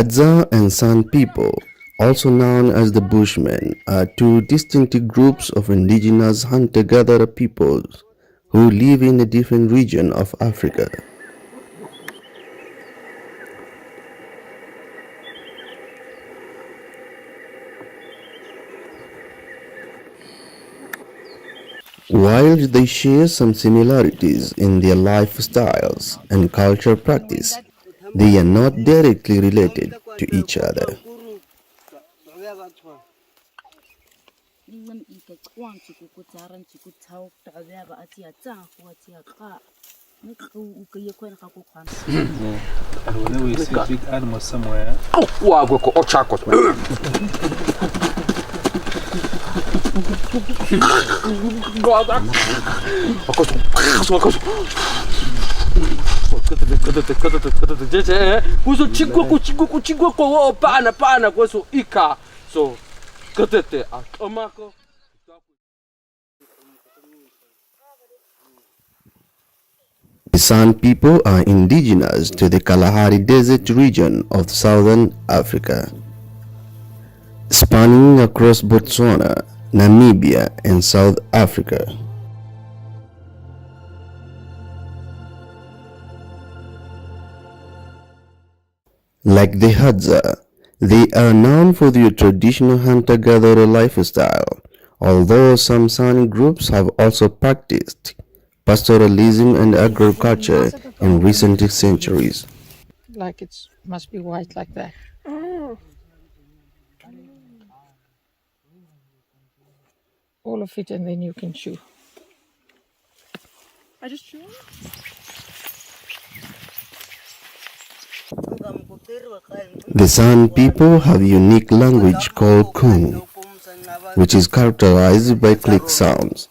Hadza and San people, also known as the Bushmen, are two distinct groups of indigenous hunter-gatherer peoples who live in a different region of Africa. While they share some similarities in their lifestyles and cultural practice, they are not directly related to each other. Whenever you see a big animal somewhere, The San people are indigenous to the Kalahari Desert region of southern Africa, spanning across Botswana, Namibia, and South Africa. Like the Hadza, they are known for their traditional hunter-gatherer lifestyle, although some San groups have also practiced pastoralism and agriculture in recent centuries. Like it must be white like that. All of it, and then you can chew. I just chew. The San people have a unique language called Kung, which is characterized by click sounds.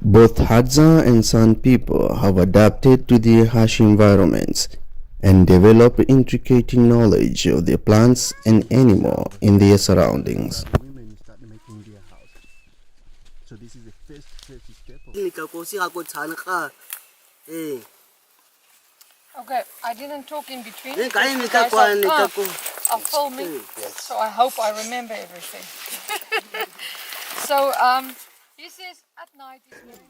Both Hadza and San people have adapted to their harsh environments and develop intricate knowledge of the plants and animals in their surroundings. Women start making their house. So this is the first step of Okay, I didn't talk in between. I'll film it, so I hope I remember everything. So, he says at night.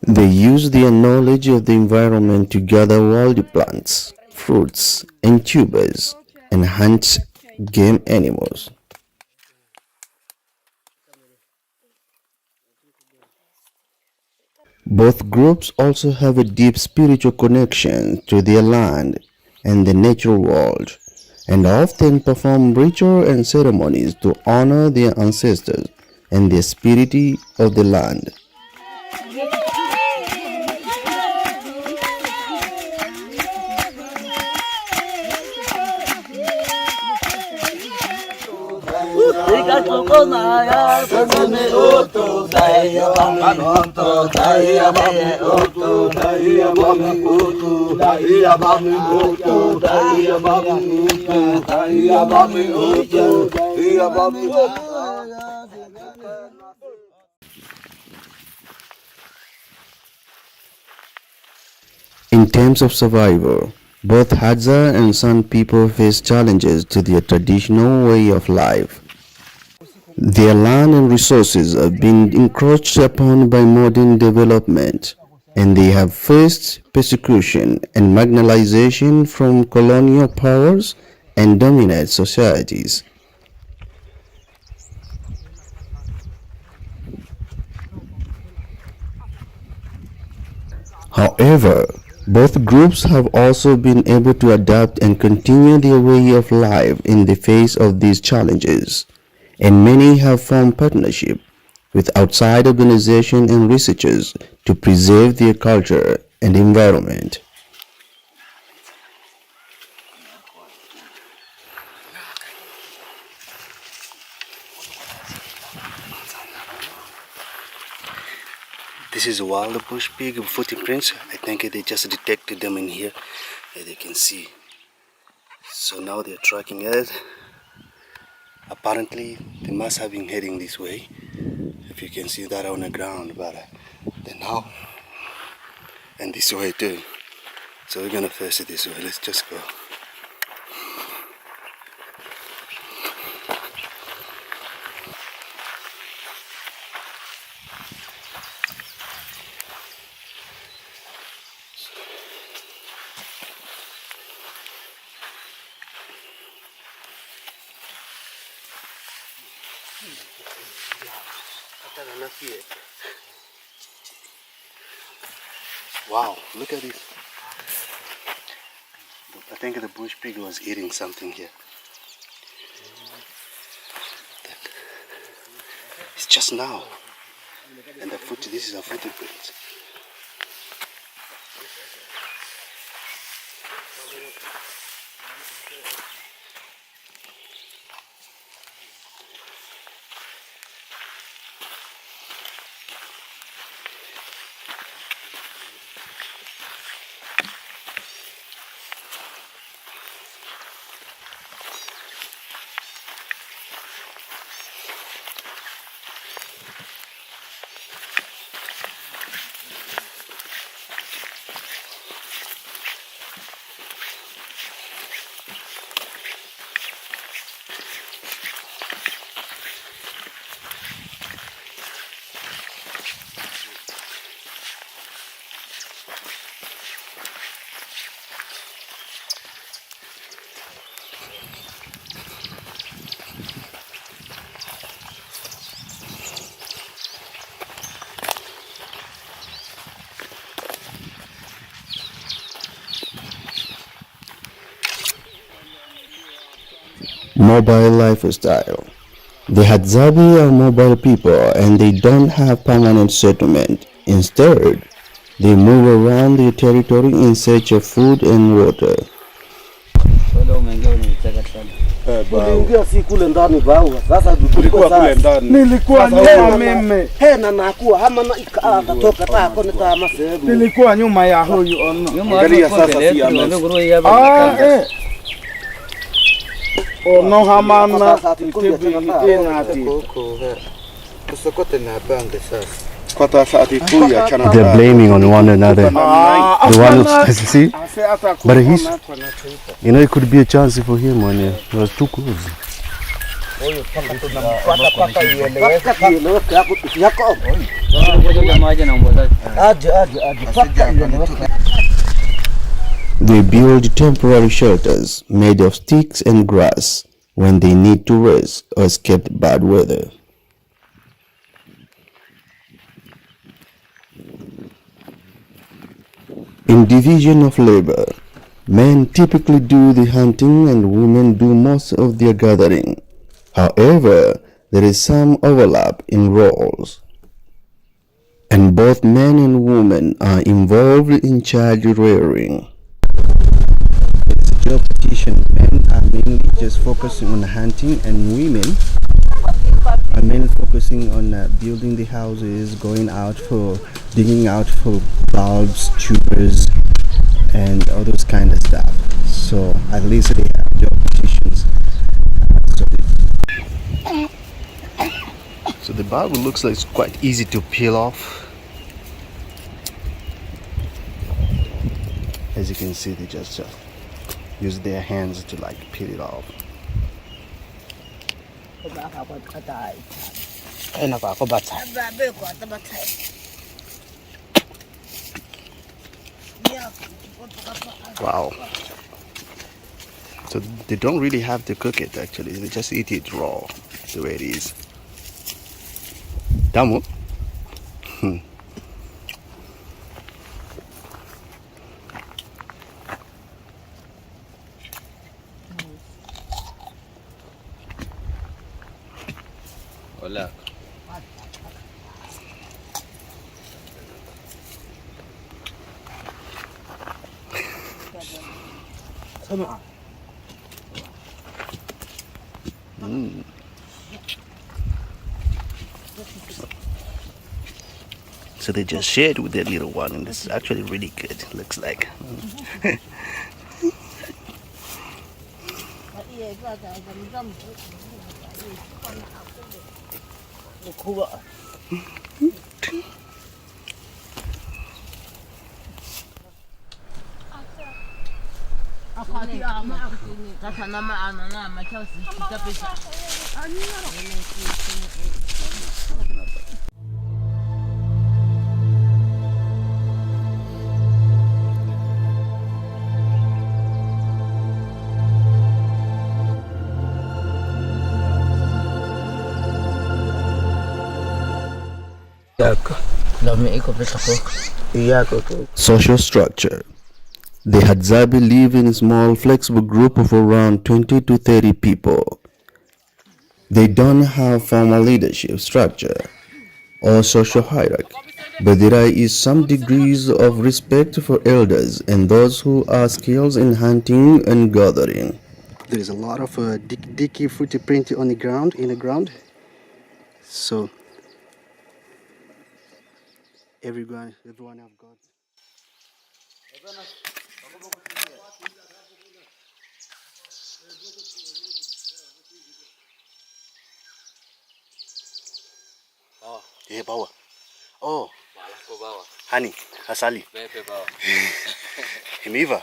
They use their knowledge of the environment to gather wild plants, fruits, and tubers, and hunt game animals. Both groups also have a deep spiritual connection to their land and the natural world, and often perform rituals and ceremonies to honor their ancestors and the spirit of the land. In terms of survival, both Hadza and San people face challenges to their traditional way of life. Their land and resources have been encroached upon by modern development, and they have faced persecution and marginalization from colonial powers and dominant societies. However, Both groups have also been able to adapt and continue their way of life in the face of these challenges, and many have formed partnership with outside organizations and researchers to preserve their culture and environment. This is a wild bush pig footprints. I think they just detected them in here, as they can see. So now they're tracking it. Apparently, they must have been heading this way. If you can see that on the ground, but they're now, and this way too. So we're gonna face it this way. Let's just go. Wow, look at this. I think the bush pig was eating something here. It's just now. And this is a footprint. Mobile lifestyle. The Hadzabe are mobile people and they don't have permanent settlement. Instead, they move around their territory in search of food and water. Niliingia si kule ndani bau. Sasa Ulikuwa kule ndani. Nilikuwa nyuma mimi. Hena nakuwa hama na ikatoka tako nitama sehemu. Nilikuwa nyuma ya huyu ono. Angalia sasa si ames. Ono hamana tibi tena ati. Kusokote na bande sasa. They're blaming on one another. The one who see, but it could be a chance for him when he was too close. They build temporary shelters made of sticks and grass when they need to rest or escape bad weather. In division of labor, men typically do the hunting and women do most of their gathering. However, there is some overlap in roles, and both men and women are involved in child rearing. It's a job petition. Men are mainly just focusing on hunting, and women are mainly focusing on building the houses, going out for digging out for bulbs, tubers, and all those kind of stuff. So at least they have job positions. So the bulb looks like it's quite easy to peel off. As you can see, they just use their hands to like peel it off. Wow. So they don't really have to cook it actually, they just eat it raw, the way it is. Damu? So they just shared with their little one, and this is actually really good, looks like. Social structure. The Hadzabe live in a small flexible group of around 20 to 30 people. They don't have formal leadership structure or social hierarchy, but there is some degrees of respect for elders and those who are skilled in hunting and gathering. There is a lot of dicky footprint on the ground, in the ground. So everyone have got. Oh, yeah, bawa. Oh, honey, asali. Himiva.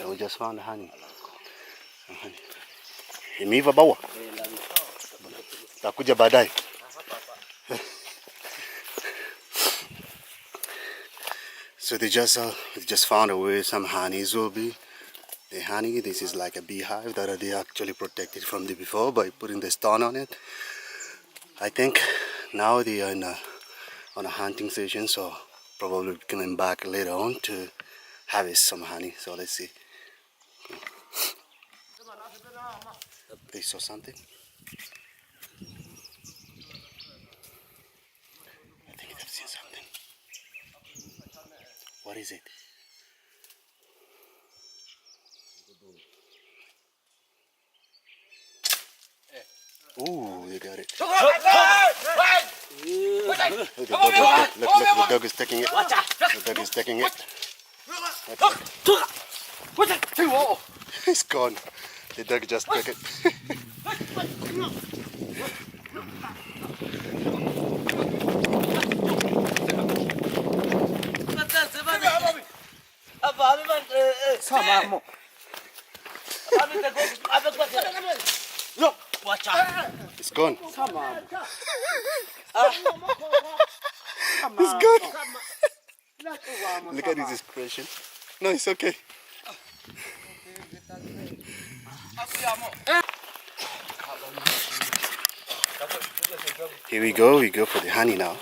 We just found honey. Himiva bawa. Takuja baadaye. So they just found a way some honeys will be. The honey, this is like a beehive that they actually protected from the before by putting the stone on it. I think now they are on a hunting session, so probably coming back later on to harvest some honey. So let's see. They saw something. I think they've seen something. What is it? Ooh, you got it. Look, the dog is taking it. The dog is taking it. It's gone. The dog just took it. It's gone. It's gone. Look at his expression. No, it's okay. Here we go for the honey now.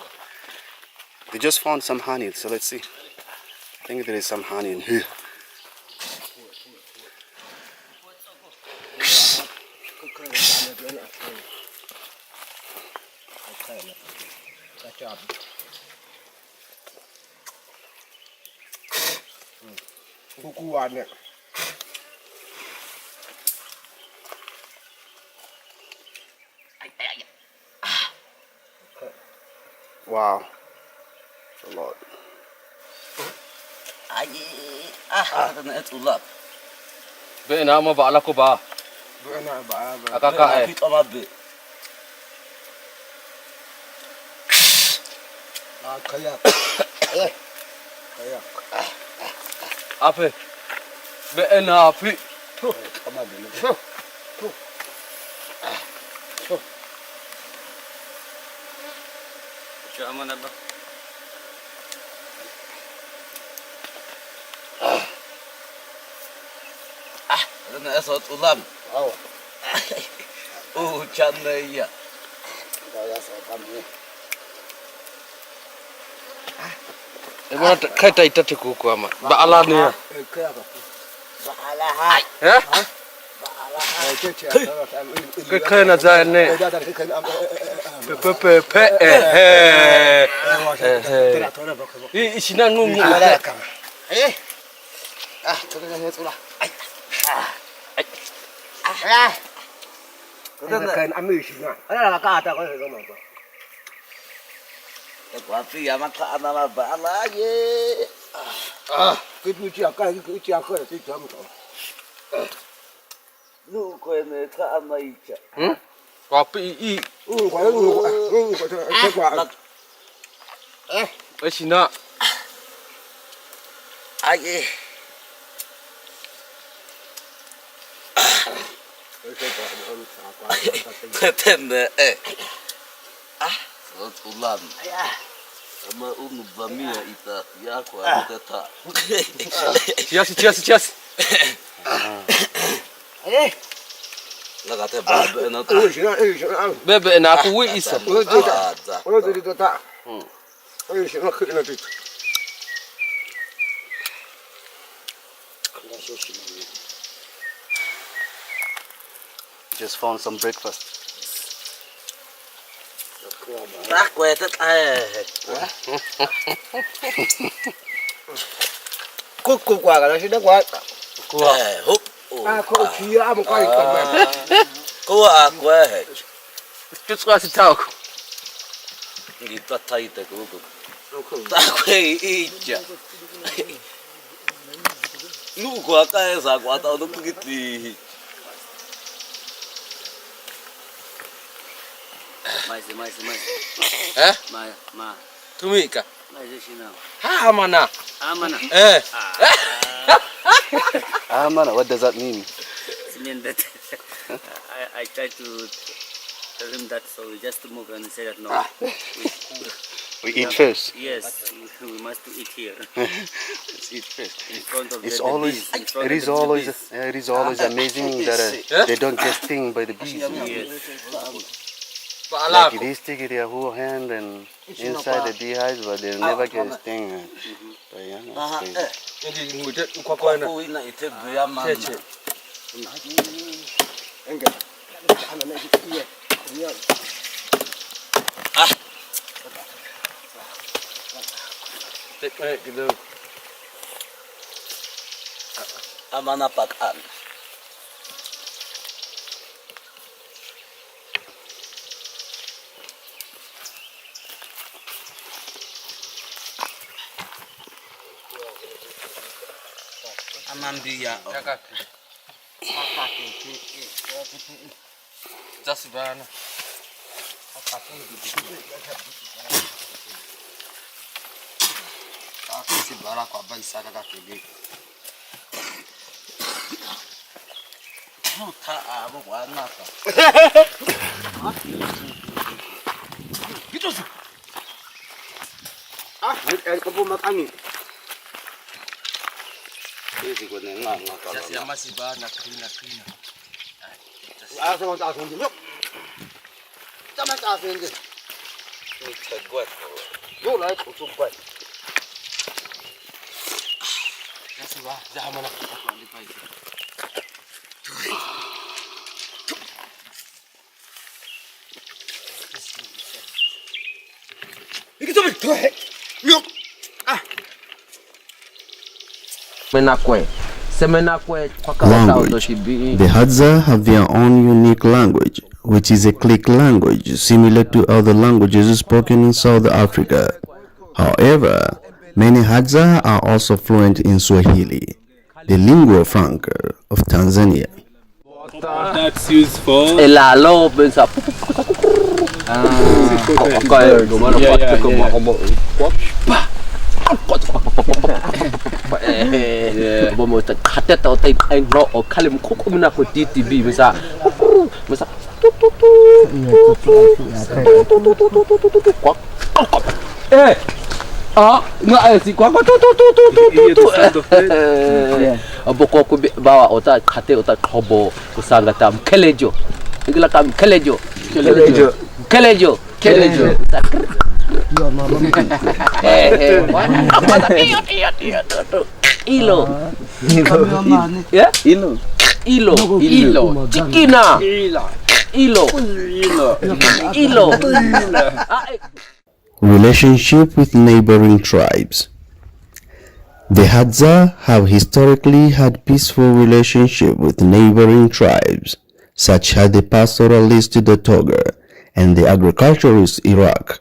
They just found some honey, so let's see. I think there is some honey in here. Wow, it's a lot. Bena mo ba ala ko ba? Akaka eh. Ape. Bena api. Siya man na ba? Ano esot ulam? Oh. Chan na iya. Kaya sa kami. Ema kai tai tatu ku ama. Ba ala ni. Ba ala hai. Ha? Ba ala hai. Cái khơi là ra nè. Pe. Ý xin ăn ngung ngung là. Tôi đang nghe số là. Tôi đang ăn mì xin à. Đây là cá ta có thể không mà. Quả phi mà cả nó bà lá ye. Cái bữa chiều cái chiều khơi thì chấm rồi. Nu coi này cả mày chả. Quả bị ý. Quả quả. Ấy xin ạ. Ai. Tên nè. Rồi ulan. Ama bamia ita yako atata. Cheers. Lagate babe na ta. Bebe na ku wi isa. Just found some breakfast. Ta quẹt ai. Cô quả cái đó sẽ đắt quá. Húp. Cô chia một quay cầm. Cô quẹt. Chút qua xin chào. Đi ta thay ta cô. Ta quay ít chả. Nu quả cái sao quả tao nó cứ gì. Mais. Hả? Ma. Tumika. Mais xin nào. Ha mana. Amana. Amana, what does that mean? It means that I try to tell him that, so we just move and say that no. We eat first. Yes, we must eat here Let's eat first. in front of It's the always, bees. In front it is of the always, bees. it is always amazing that they don't get stung by the bees. Yes. Like they stick it their whole hand and inside the beehives, but they never get stung. But yeah, no, it's crazy. Ini ngồi chết qua coi nè. Cô này thì bia mà. Chết. Chết cái đâu. Amana pakan. Amambia. Just bana. Si bara kwa baisa kaka kebe. Ta abo kwa naka. Kapo makani. Hizi kwa nganga kala. Just ya masih bana clean. Sama ta song dulu. Sama ta song dulu. Tegwat. Yo lai ko chung kwai. Just ba, jangan mana. Iki to me. Yo. Menakwe. Semenakwe Language. The Hadza have their own unique language, which is a click language similar to other languages spoken in South Africa. However, many Hadza are also fluent in Swahili, the lingua franca of Tanzania. That's used for elalo bensa. Bomo ta khate ta tai kai no o khalim khokomina ko TTV misa nga si kwa boko ko bawa ota khate ota khobo kusanga tam khelejo igla kam khelejo Ilo. Ya? Ilo. Ilo, ilo, chikina, ilo, ilo. Relationship with neighboring tribes. The Hadza have historically had peaceful relationship with neighboring tribes, such as the pastoralist the Togar and the agriculturist Iraq.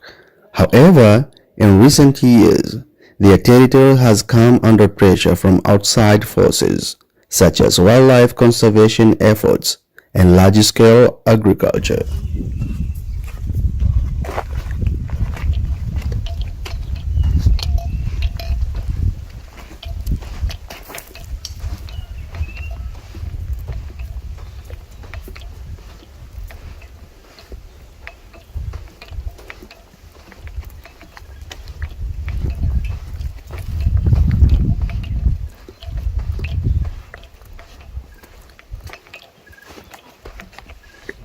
However, in recent years, their territory has come under pressure from outside forces, such as wildlife conservation efforts and large-scale agriculture.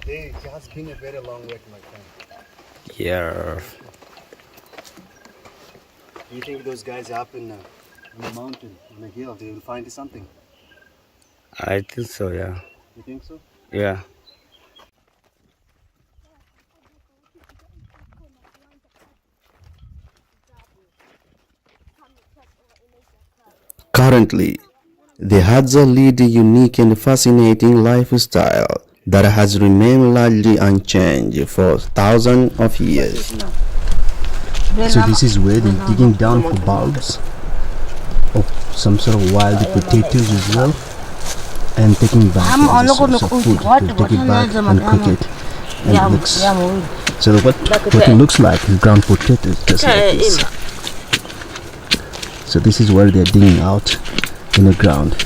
It has been a very long way, my friend. Yeah, Do you think those guys up in the mountain, on the hill, they will find something? I think so, yeah. You think so? Yeah. Currently, the Hadza lead a unique and fascinating lifestyle that has remained largely unchanged for thousands of years. So this is where they're digging down for bulbs of some sort of wild potatoes as well, and taking back as a source of food. They take it back and cook it, and it looks, so what it looks like is ground potatoes, just like this. So this is where they're digging out in the ground.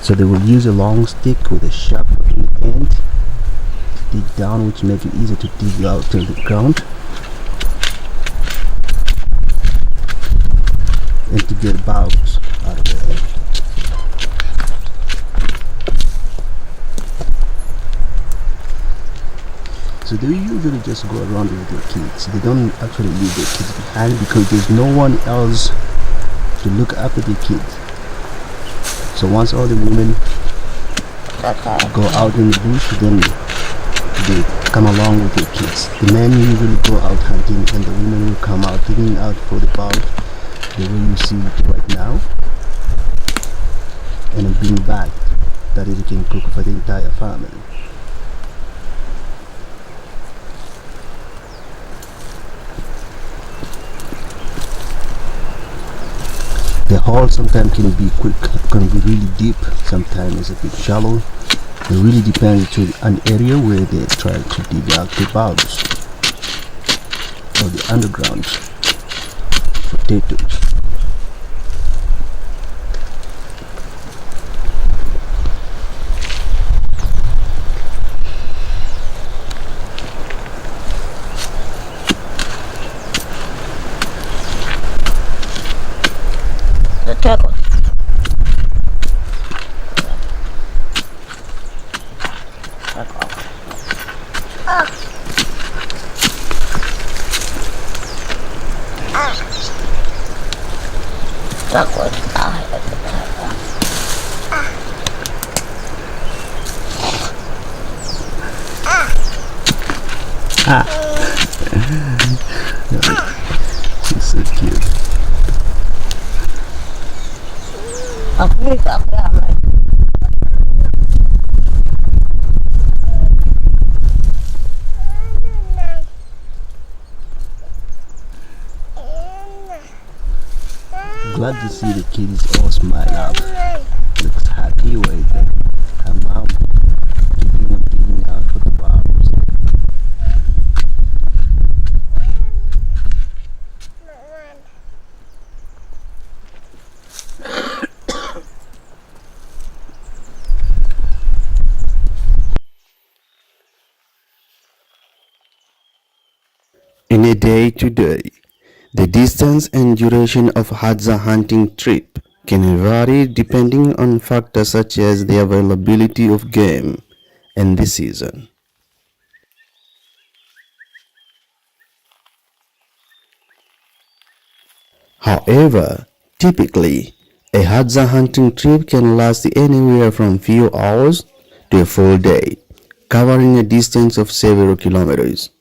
So they will use a long stick with a sharp looking end to dig down, which makes it easier to dig out to the ground and to get bulbs out of it. So they usually just go around with their kids. They don't actually leave their kids behind because there's no one else to look after the kids. So once all the women go out in the bush, then they come along with their kids. The men usually go out hunting and the women will come out digging out for the bulb, the way you see it right now, and then bring back that they can cook for the entire family. The hole sometimes can be quick, can be really deep, sometimes it's a bit shallow. It really depends to an area where they try to dig out the bulbs or the underground potatoes. She's so cute. Glad to see the kids all smile up. Looks happy with her mom keeping on digging out for the bulbs. In a day-to-day, the distance and duration of Hadza hunting trip can vary depending on factors such as the availability of game and the season. However, typically, A Hadza hunting trip can last anywhere from few hours to a full day, covering a distance of several kilometers.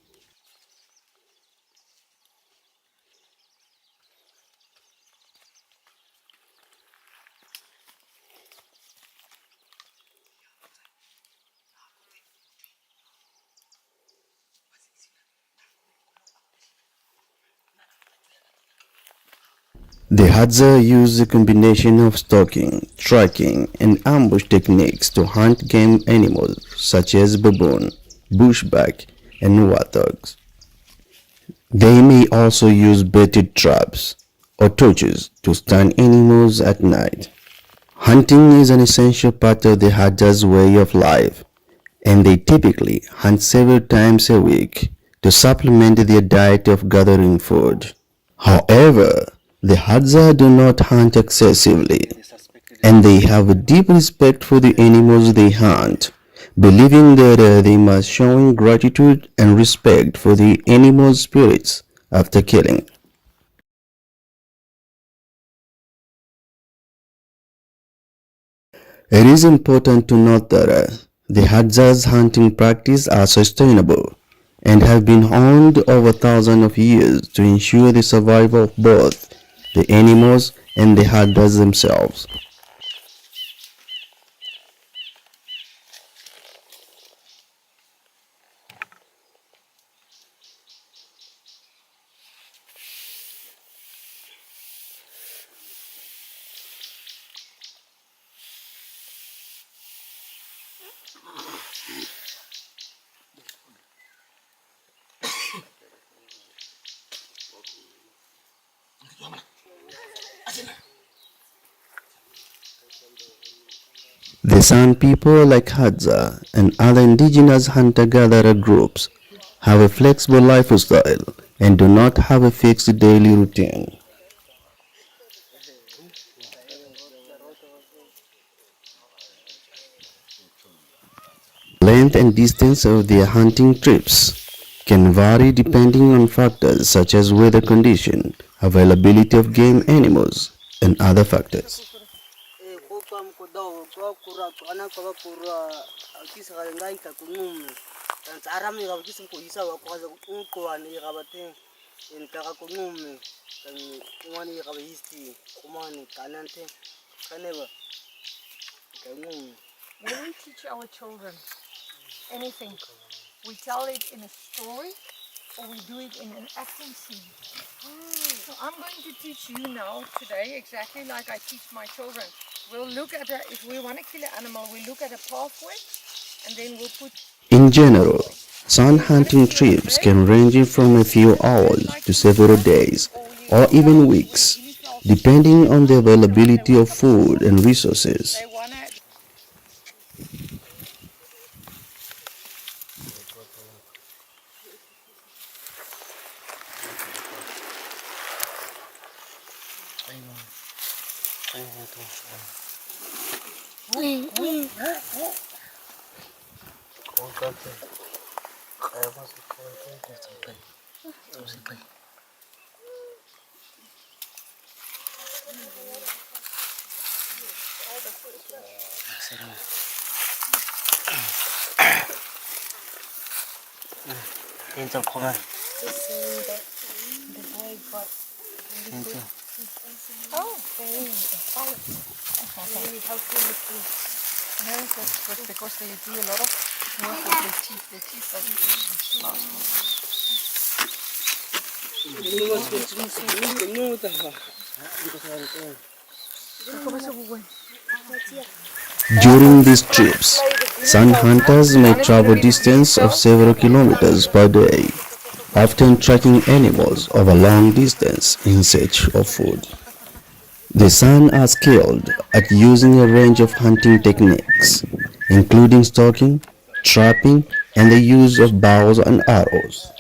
The Hadza use a combination of stalking, tracking, and ambush techniques to hunt game animals such as baboon, bushback, and warthogs. They may also use baited traps or torches to stun animals at night. Hunting is an essential part of the Hadza's way of life, and they typically hunt several times a week to supplement their diet of gathering food. However, the Hadza do not hunt excessively, and they have a deep respect for the animals they hunt, believing that they must show gratitude and respect for the animal's spirits after killing. It is important to note that the Hadza's hunting practice are sustainable and have been honed over thousands of years to ensure the survival of both the animals and the Hadzas themselves. The San people like Hadza and other indigenous hunter-gatherer groups have a flexible lifestyle and do not have a fixed daily routine. Length and distance of their hunting trips can vary depending on factors such as weather condition, availability of game animals, and other factors. When we teach our children anything, we tell it in a story or we do it in an acting scene. So I'm going to teach you now today exactly like I teach my children. We'll look at if we want to kill an animal, we look at a pathway and then we'll put... In general, San hunting trips can range from a few hours to several days or even weeks, depending on the availability of food and resources. Oh, very really helpful with food. No, that's good because they do a lot of work with their teeth. Their teeth doesn't During these trips, San hunters may travel distance of several kilometers per day, often tracking animals of a long distance in search of food. The San are skilled at using a range of hunting techniques, including stalking, trapping, and the use of bows and arrows.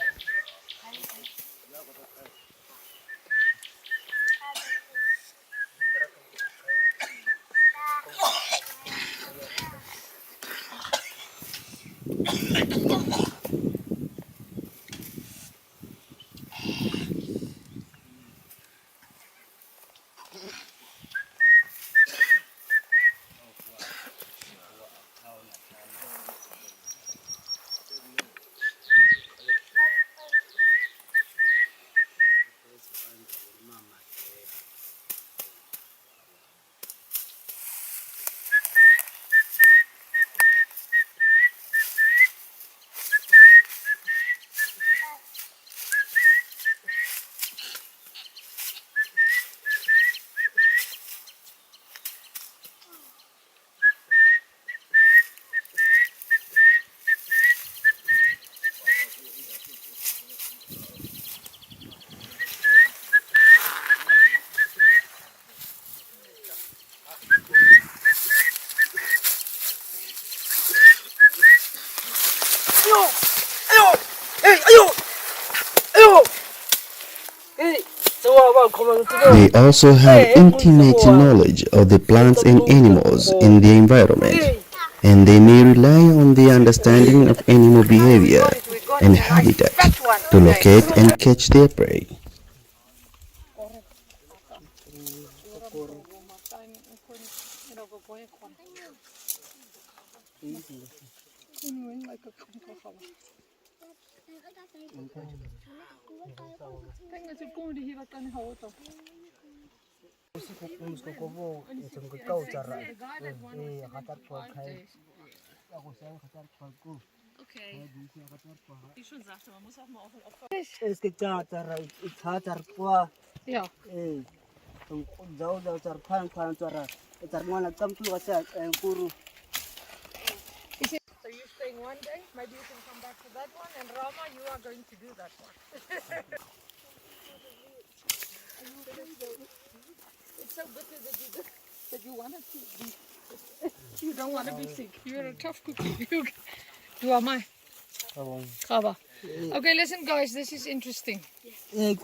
They also have intimate knowledge of the plants and animals in their environment, and they may rely on the understanding of animal behavior and habitat to locate and catch their prey. Ja. So you're staying one day, maybe you can come back to that one, and Rama, you are going to do that one. It's so bitter that you want to be you don't want to be sick. You're a tough cookie. Do I my? Kaba. Okay, listen guys, this is interesting. He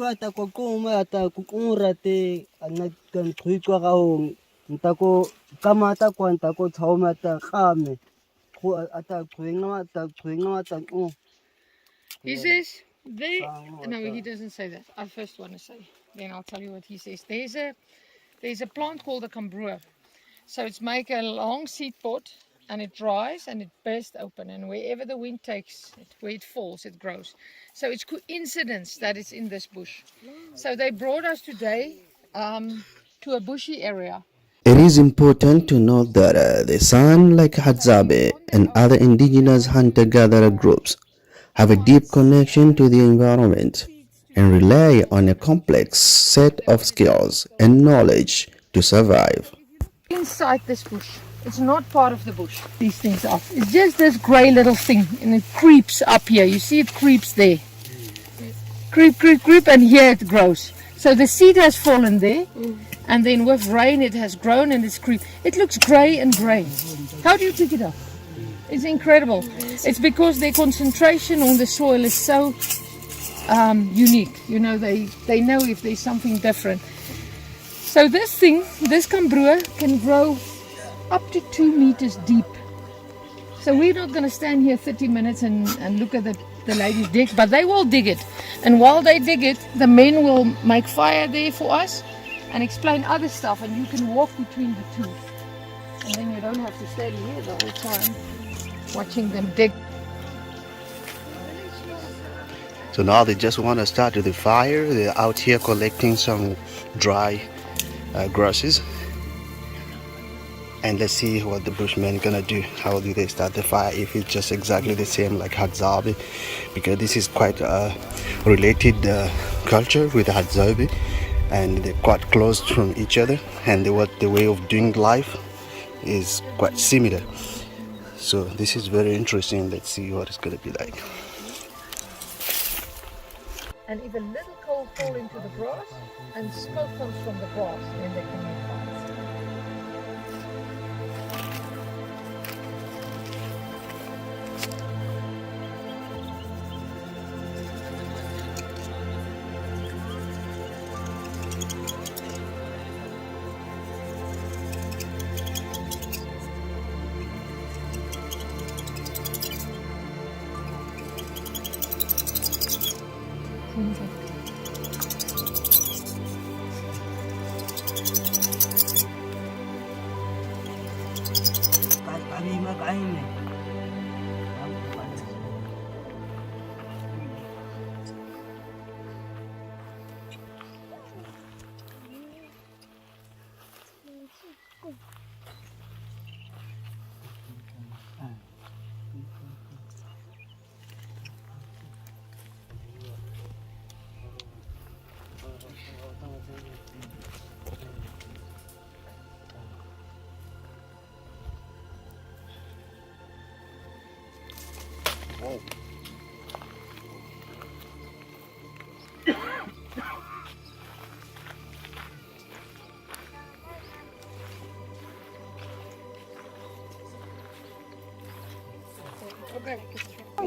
says, no, he doesn't say that. I first want to say, then I'll tell you what he says. There's a plant called a cambrua. So it's make a long seed pod and it dries and it bursts open, and wherever the wind takes it, where it falls, it grows. So it's coincidence that it's in this bush. So they brought us today to a bushy area. It is important to note that the San, like Hadzabe and other indigenous hunter-gatherer groups, have a deep connection to the environment and rely on a complex set of skills and knowledge to survive. Inside this bush, it's not part of the bush. These things are. It's just this grey little thing, and it creeps up here. You see, it creeps there. Creep, creep, creep, and here it grows. So the seed has fallen there, and then with rain it has grown and it's creeped. It looks grey and grey. How do you pick it up? It's incredible. It's because their concentration on the soil is so unique. You know, they know if there's something different. So this thing, this cambrua, can grow up to 2 meters deep. So we're not going to stand here 30 minutes and look at the ladies dig, but they will dig it. And while they dig it, the men will make fire there for us and explain other stuff, and you can walk between the two. And then you don't have to stand here the whole time watching them dig. So now they just want to start the fire. They're out here collecting some dry grasses. And let's see what the Bushmen gonna do. How do they start the fire? If it's just exactly the same like Hadzabe, because this is quite a related culture with Hadzabe, and they're quite close from each other, and the way of doing life is quite similar. So this is very interesting. Let's see what it's gonna be like. And if a little coal fall into the grass and smoke comes from the grass, then they can make fires.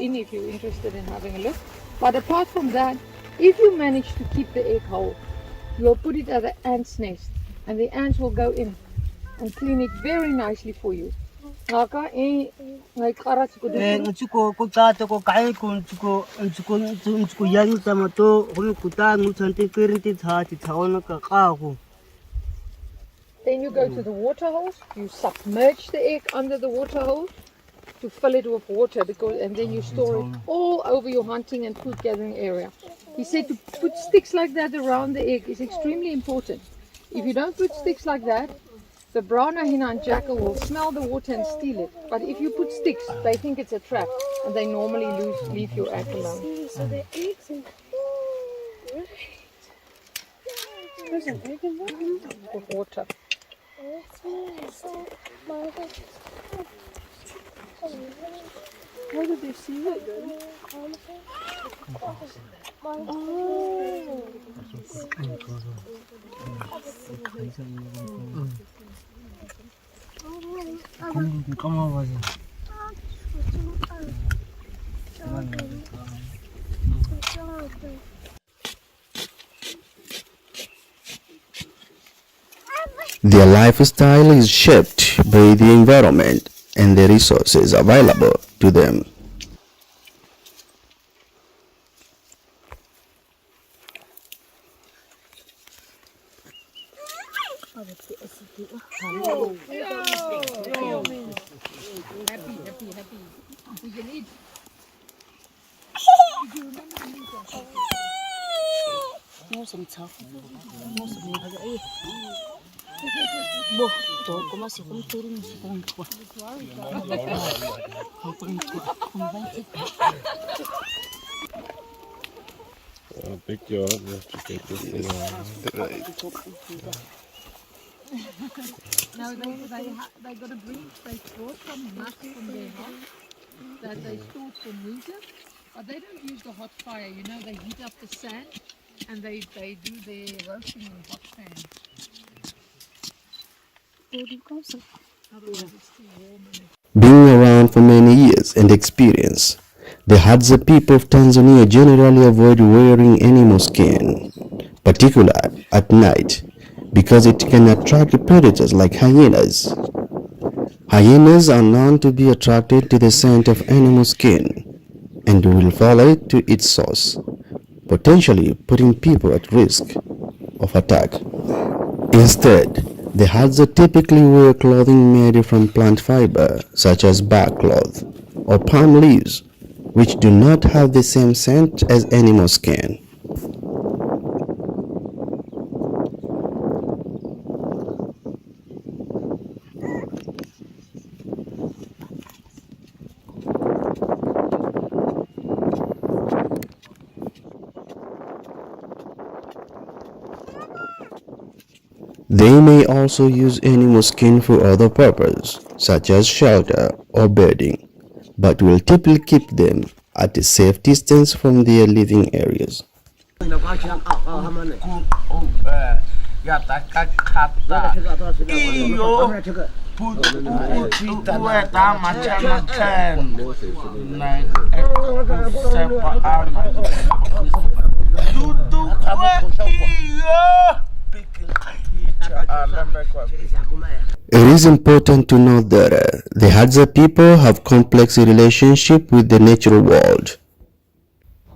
in if you're interested in having a look. But apart from that, if you manage to keep the egg whole, you'll put it at the ant's nest and the ants will go in and clean it very nicely for you. Then you go to the water holes, you submerge the egg under the water hole to fill it with water, and then you store it all over your hunting and food gathering area. He said to put sticks like that around the egg is extremely important. If you don't put sticks like that, the brown hyena and jackal will smell the water and steal it. But if you put sticks, they think it's a trap and they normally leave your egg alone. So the eggs in There's an egg in there? With water. Where did they see it then? Their lifestyle is shaped by the environment and the resources available to them. Happy. We can eat. Big job. You have to take this thing out. No, they got a breed they brought from nuts from their house that they stored for winter, but they don't use the hot fire. You know, they heat up the sand and they do their roasting in hot sand. Being around for many years and experience, the Hadza people of Tanzania generally avoid wearing animal skin, particularly at night, because it can attract predators like hyenas. Hyenas are known to be attracted to the scent of animal skin and will follow it to its source, potentially putting people at risk of attack. Instead, the Hadza typically wear clothing made from plant fiber, such as bark cloth or palm leaves, which do not have the same scent as animal skin. They may also use animal skin for other purposes, such as shelter or bedding, but will typically keep them at a safe distance from their living areas. It is important to note that the Hadza people have complex relationship with the natural world,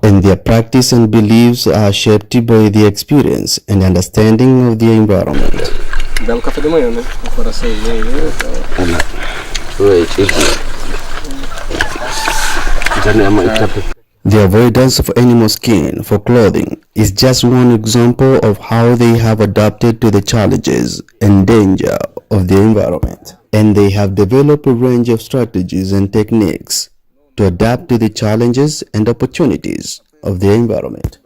and their practice and beliefs are shaped by the experience and understanding of the environment. The avoidance of animal skin for clothing is just one example of how they have adapted to the challenges and danger of the environment, and they have developed a range of strategies and techniques to adapt to the challenges and opportunities of the environment.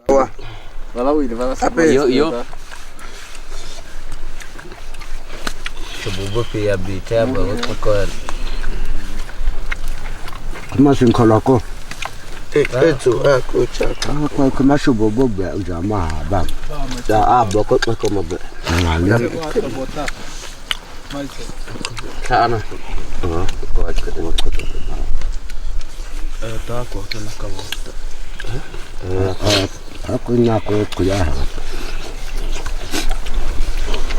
Ako na ko kuya.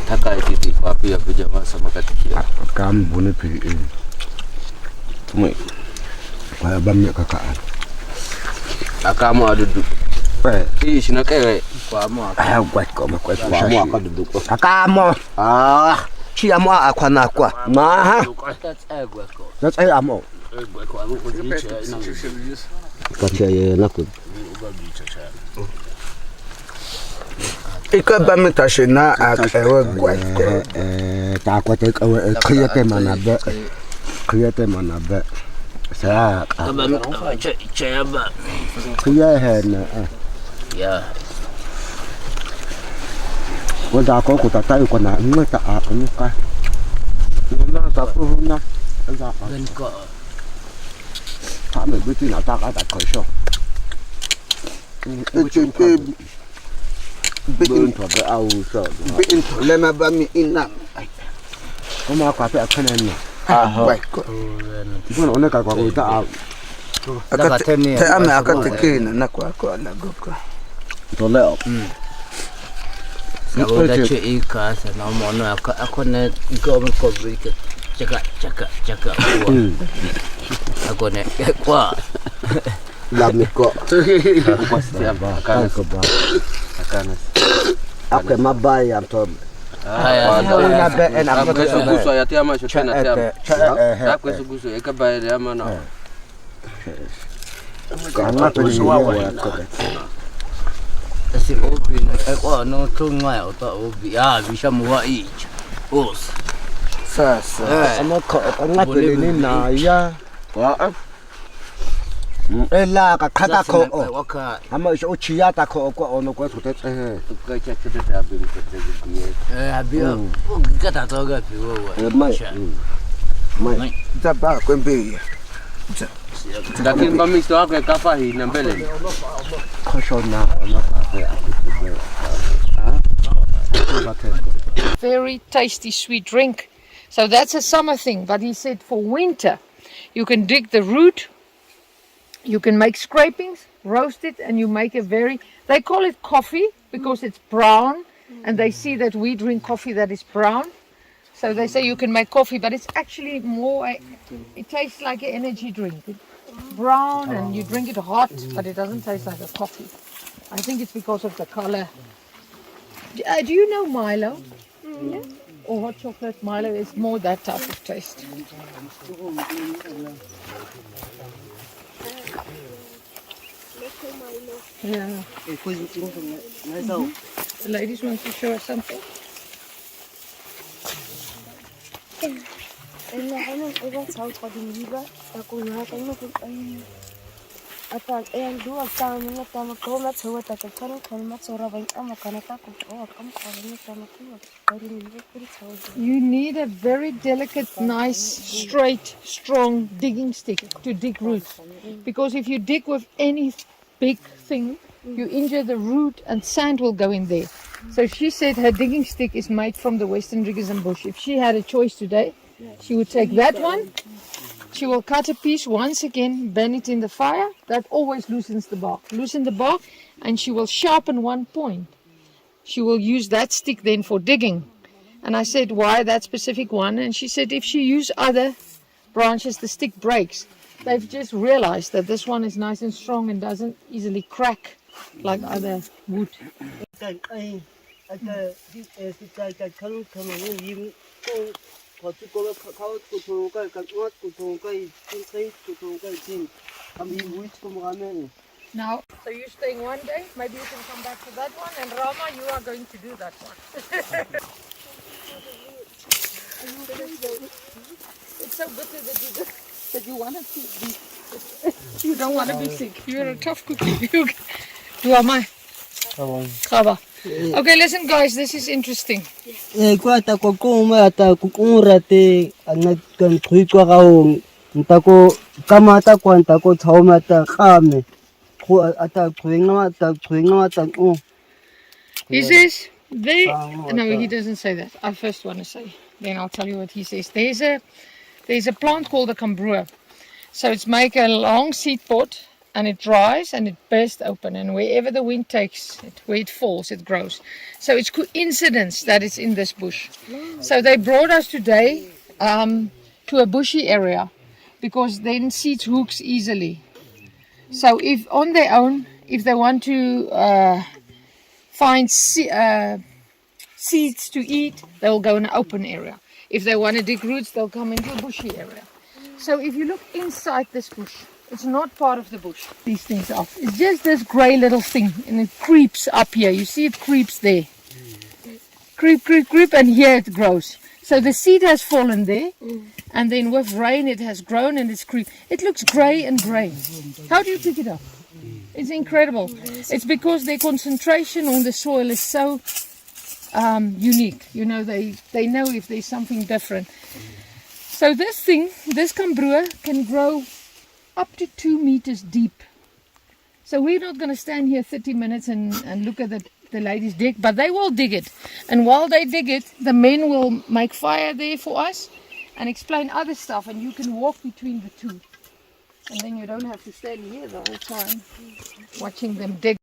Taka iti kwa pia jamaa sama katikia. Kam bune pi. Tumai. Kwa bamya kakaan. Akamu adudu. Hii shina kere kwa mo. Kwa mo akadudu. Akamo. Chia mo akwana kwa. Ma. That's ay amo. Kacha ye naku. Ika ba mitashina ewe gwa. Ta kwa te kriyate manabe. Kriyate manabe. Sa Ba cha ba. kriya he na. Ya. Wanda ko ko ta tai ko na ngata a ka. Na ta ko na. Gan ko. 他们不对那大家大可笑。这个别托的啊，说别托来嘛把米那，我嘛咖啡可能呢。喂，不能那个我打啊。te ame akatekina na kwa na goko. Toleo. Sabo da che ika sa na mo no akone go ko brike. Chaka. Ako ne kwa. Lami ko. Kwa siapa akana ba. akana. Ake mabaya mtom. Haya. Na be na Kwa suguso ya tiama shote na tiama. Kwa suguso ya kabaya ya mana. Kana peso wa. Kasi obi na kwa no tunga ya ta obi ya bisha muwa ich. Os. Sasa. Ama ko nga peleni na ya. Wa. Ela ka khata ko. Ama iso chiya ta ko ko ono ko tute tse. Kwa cha cha ta bi ko te bi. Abia. Gata to ga fi wo. Mai. Taba kwembe. Lakini kwa misto wako kafa hii na mbele. Koshona ona Very tasty sweet drink. So that's a summer thing. But he said for winter, you can dig the root, you can make scrapings, roast it, and you make a very, they call it coffee because it's brown, and they see that we drink coffee that is brown. So they say you can make coffee, but it's actually more, it tastes like an energy drink. It's brown and you drink it hot, but it doesn't taste like a coffee. I think it's because of the color. Do you know Milo? Yeah. Or hot chocolate Milo is more that type of taste. Yeah. The ladies want to show us something. You need a very delicate, nice, straight, strong digging stick to dig roots. Because if you dig with any big thing, you injure the root and sand will go in there. So she said her digging stick is made from the Western Riggers and Bush. If she had a choice today, she would take that one. She will cut a piece once again, burn it in the fire. That always loosens the bark. Loosen the bark, and she will sharpen one point. She will use that stick then for digging. And I said, why that specific one? And she said, if she use other branches, the stick breaks. They've just realized that this one is nice and strong and doesn't easily crack like other wood. Now, so you're staying one day, maybe you can come back to that one, and Rama, you are going to do that one. It's so bitter that you want to be, you don't want to be sick. You're a tough cookie. You are my Kaba. Okay, listen guys, this is interesting. Kwata ko kuma ata kukurate anat kan khwitwa gaong ntako kamata kwanta ko thawmata khame khu ata khwinga. He says no, he doesn't say that. I first want to say, then I'll tell you what he says. There's a plant called the cambrua. So it's make a long seed pod and it dries and it bursts open, and wherever the wind takes it, where it falls, it grows. So it's coincidence that it's in this bush. So they brought us today to a bushy area because then seeds hooks easily. So if on their own, if they want to find seeds to eat, they'll go in an open area. If they want to dig roots, they'll come into a bushy area. So if you look inside this bush, it's not part of the bush, these things are. It's just this grey little thing, and it creeps up here. You see it creeps there. Creep, creep, creep, and here it grows. So the seed has fallen there, and then with rain it has grown and it's creep. It looks grey and grey. How do you pick it up? It's incredible. It's because their concentration on the soil is so unique. You know, they know if there's something different. So this thing, this kambroe, can grow up to 2 meters deep. So we're not going to stand here 30 minutes and look at the ladies dig, but they will dig it. And while they dig it, the men will make fire there for us and explain other stuff, and you can walk between the two. And then you don't have to stand here the whole time watching them dig.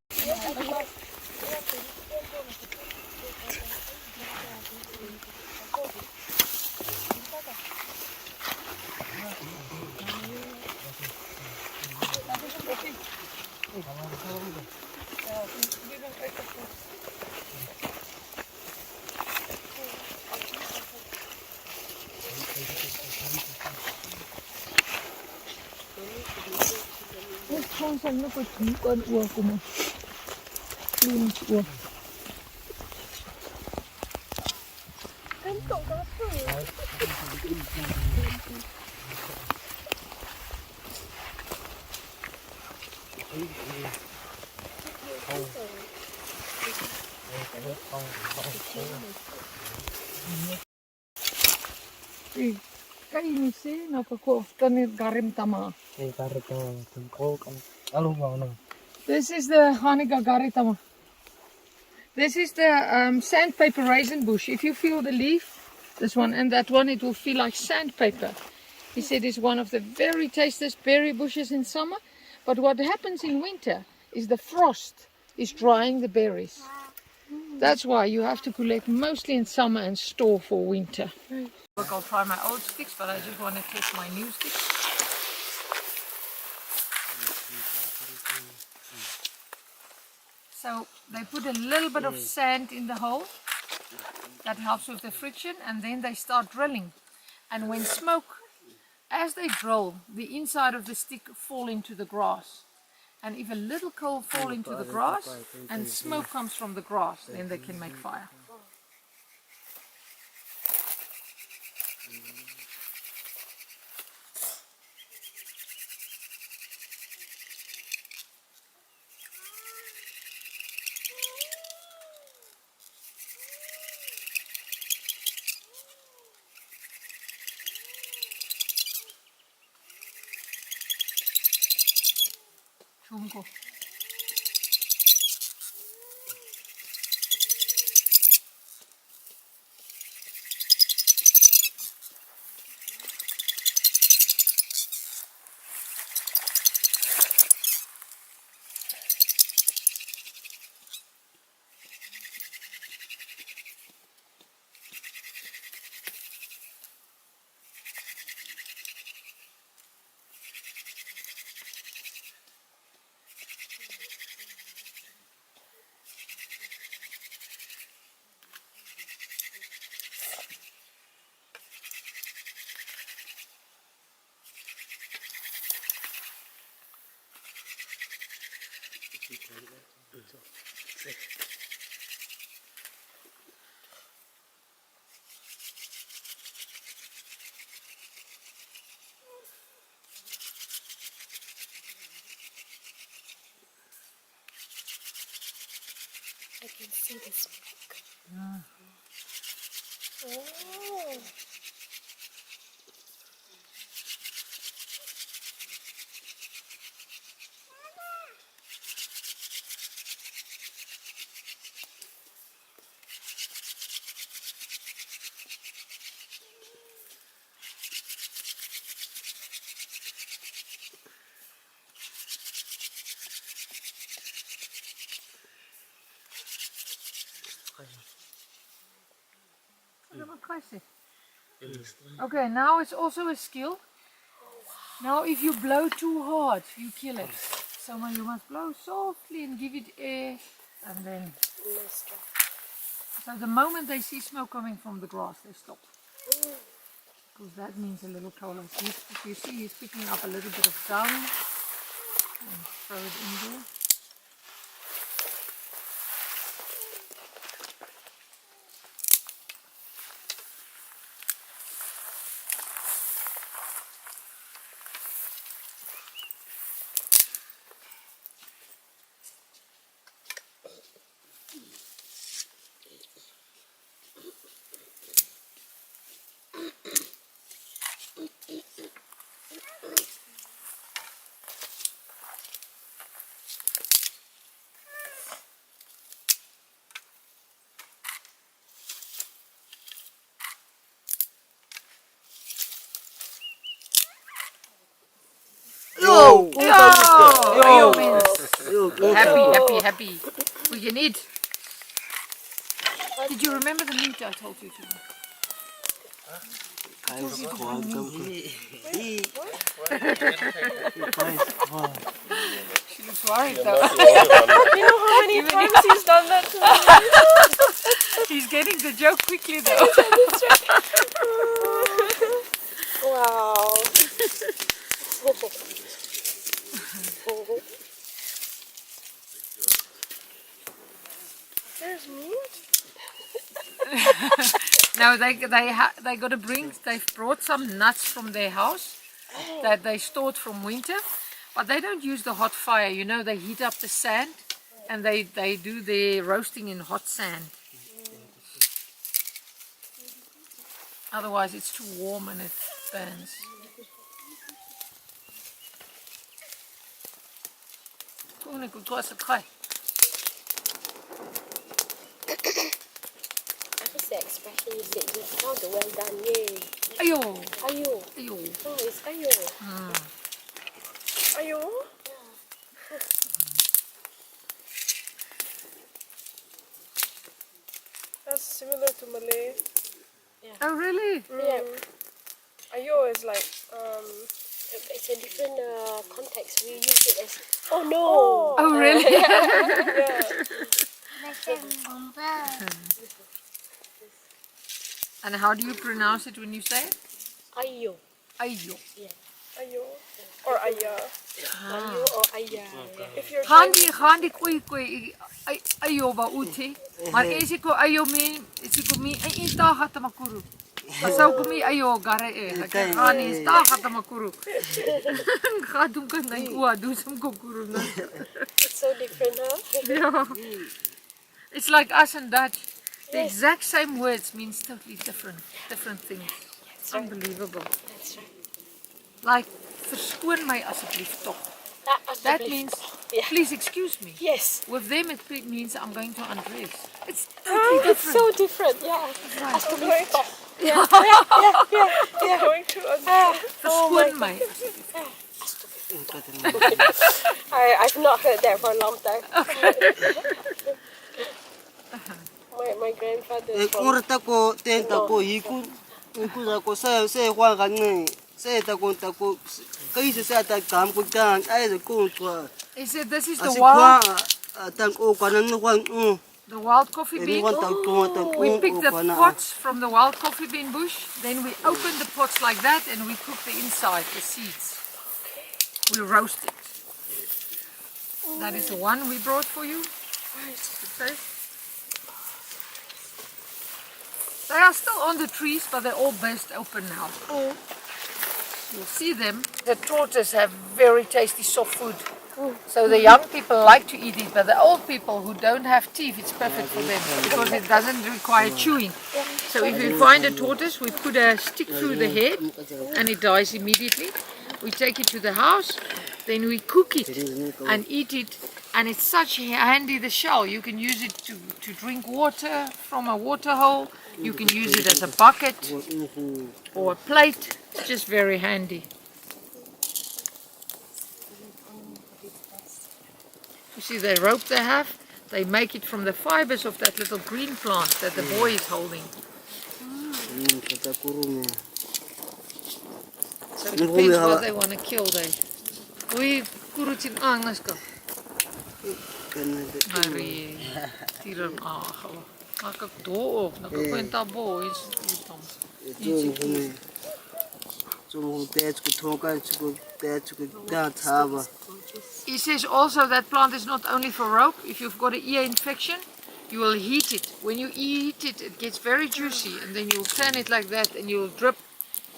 Kan jy sê nou kako kan dit garim tama. This is the Hanika garitama. This is the sandpaper raisin bush. If you feel the leaf, this one and that one, it will feel like sandpaper. He said it's one of the very tastiest berry bushes in summer. But what happens in winter is the frost is drying the berries. That's why you have to collect mostly in summer and store for winter. Look, I'll try my old sticks, but I just want to test my new sticks. So they put a little bit of sand in the hole. That helps with the friction, and then they start drilling. And when smoke, as they drill, the inside of the stick fall into the grass. And if a little coal fall into the grass and smoke comes from the grass, then they can make fire. Chunko. I can see the smoke. Yeah. Oh. Okay, now it's also a skill. Now if you blow too hard, you kill it. So now you must blow softly and give it air, and then... So the moment they see smoke coming from the grass, they stop. Because that means a little cola. You see he's picking up a little bit of dung and throw it in there. Yo means happy. We can eat. Did you remember the meat I told you to? She looks worried though. You know how many times he's done that to me? He's getting the joke quickly though. Wow. There's meat? Now they got to bring. They've brought some nuts from their house that they stored from winter, but they don't use the hot fire. You know, they heat up the sand and they do their roasting in hot sand. Otherwise, it's too warm and it burns. What's the expression you said? You found the well done, yay. Ayo. Ayo. Ayo. Oh, it's ayo. Ayo? That's similar to Malay. Yeah. Oh really? Yeah. Ayo is like It's a different context. We use it as oh no. Oh really? yeah. And how do you pronounce it when you say it? Ayo. Ayo. Yeah. Ayo or aya. Ayo or aya. If you're Gaan die koei ayo ba uti. Maar is ko ayo me mi ita gata makuru. Pasau ko mi ayo gare gaan is ta gata makuru. Gaan doen kan nai ua doen some kokuru na. It's so different, huh? Yeah. It's like us and Dutch. The exact same words means totally different things. That's right. Unbelievable. That's right. Like, verskoon my asseblief toch. That means, Yeah. please excuse me. Yes. With them it means I'm going to undress. It's Ah, totally it's different. so different, yeah. Right. Asseblief stop. yeah. Going to Verskoon my asseblief. I've not heard that for a long time. My grandfather is from Ora tako tenta ko ikun ako sa hwa ga nge sa tako kai sa ta kam ko tang ai de ko twa He said this is asi the wild, tang o kana hwa the wild coffee e bean. wan ta to We pick the pods from the wild coffee bean bush, then we open the pods like that and we cook the inside, the seeds. We roast it. That is the one we brought for you. Okay. They are still on the trees, but they're all burst open now. You'll see them. The tortoise have very tasty soft food. So the young people like to eat it, but the old people who don't have teeth, it's perfect for them because it doesn't require chewing. So if we find a tortoise, we put a stick through the head and it dies immediately. We take it to the house, then we cook it and eat it. And it's such handy, the shell. You can use it to drink water from a water hole. You can use it as a bucket or a plate. It's just very handy. You see the rope they have? They make it from the fibers of that little green plant that the boy is holding. So it depends what they want to kill. We kurutin angaska. Mari tiran agalo. Nakak do, nakak kwenta bo is utang. He says also that plant is not only for rope. If you've got an ear infection, you will heat it. When you eat it, it gets very juicy, and then you'll turn it like that, and you'll drip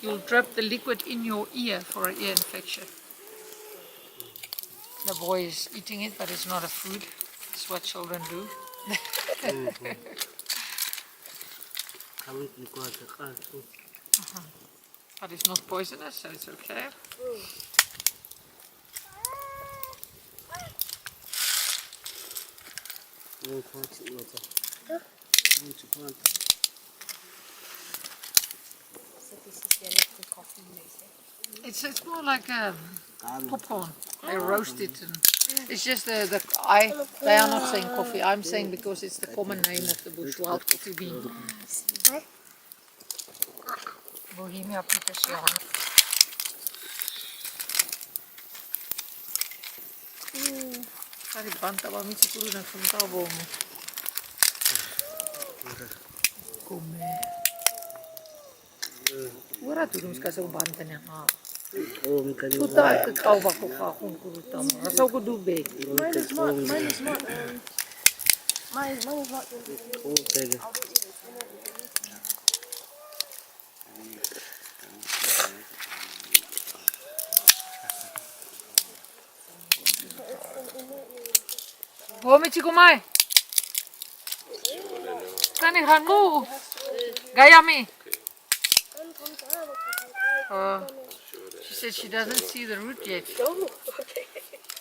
the liquid in your ear for an ear infection. The boy is eating it, but it's not a food. It's what children do. But it's not poisonous, so it's okay. It's more like popcorn. They roast it, and it's just they are not saying coffee. I'm saying because it's the common name of the bush wild coffee bean. Bohemia Petersian. Kari banta ba mitsi kuru na funta bo mo. Come. Ora tu dum skasa banta na ha. Tuta kau ba ko ka kun kuru tam. Asa ko dube. Mine is not. Mine is not. Mine is not. Bo mitsi kumai. Kani hanu. Gayami. She said she doesn't see the root yet. Oh, okay.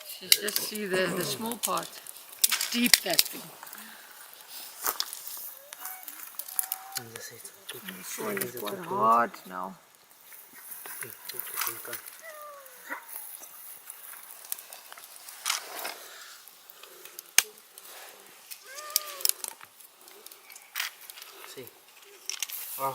She just see the small part. It's deep, that thing. The soil is quite hard now. See. How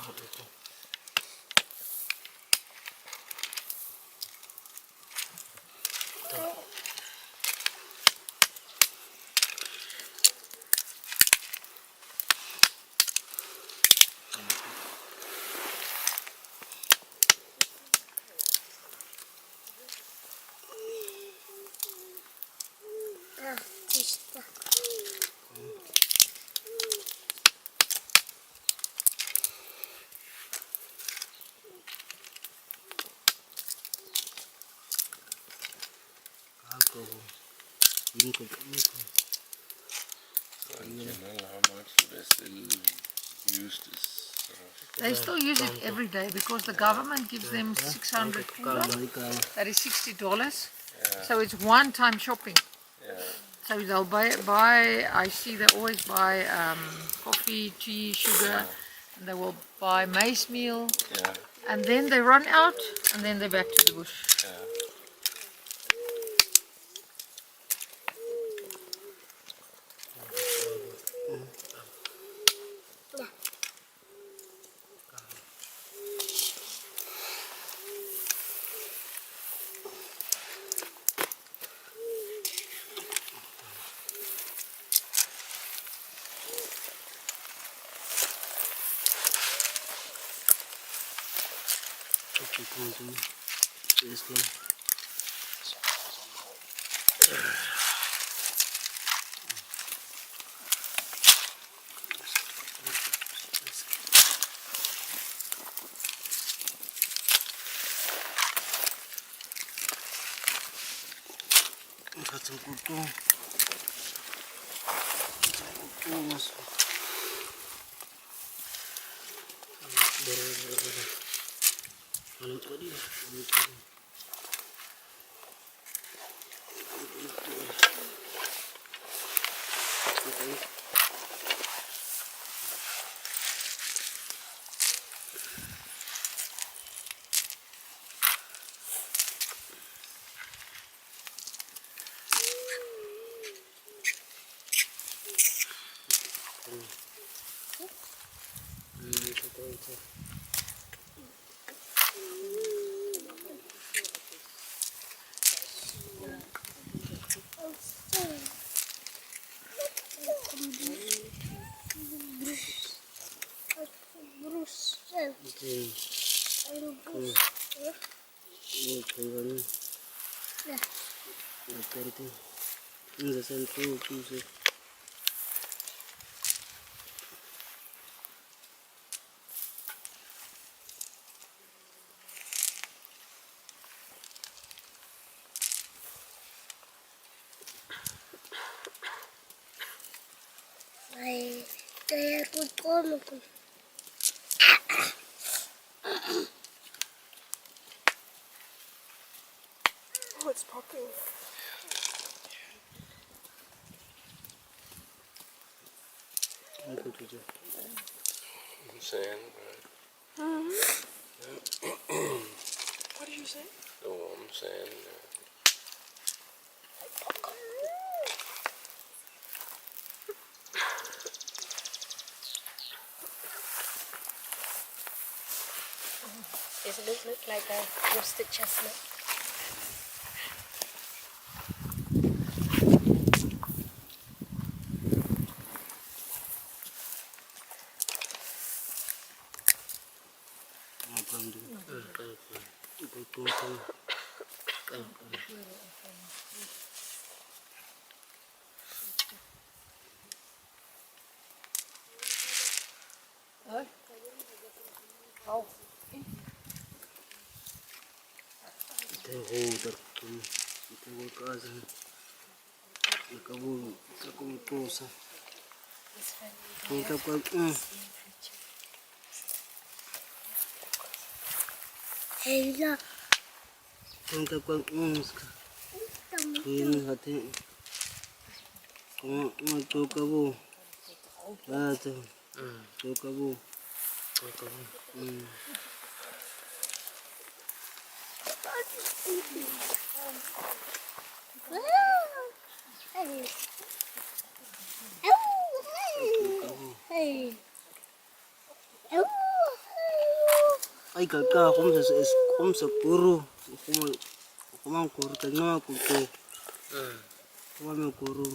much do they still use this? They still use it every day because the government gives them 600 kula. That is $60. So it's one-time shopping. So they'll buy. I see they always buy coffee, tea, sugar. And they will buy maize meal. And then they run out, and then they're back to the bush. Ay, kaya ko. Oh, it's popping. Sand. What did you say? The warm sand. Does it look like a roasted chestnut? Hey, look. Hey. Ay kaka kum sa puro kumang kuro tanga kuko kumang kuro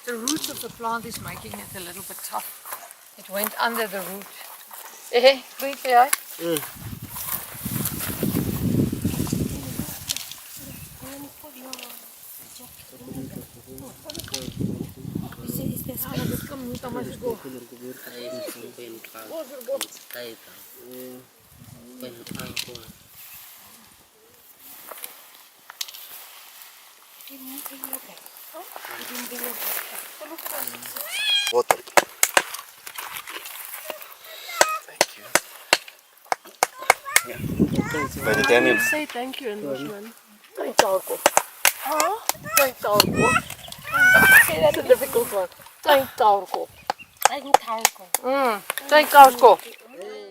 The roots of the plant is making it a little bit tough. It went under the root. Eh, weet jy? Water. By the time you Say thank you in Bushmen. Thank you. Huh? Thank you. Say that It's a difficult one. Thank you. Thank you. Thank you.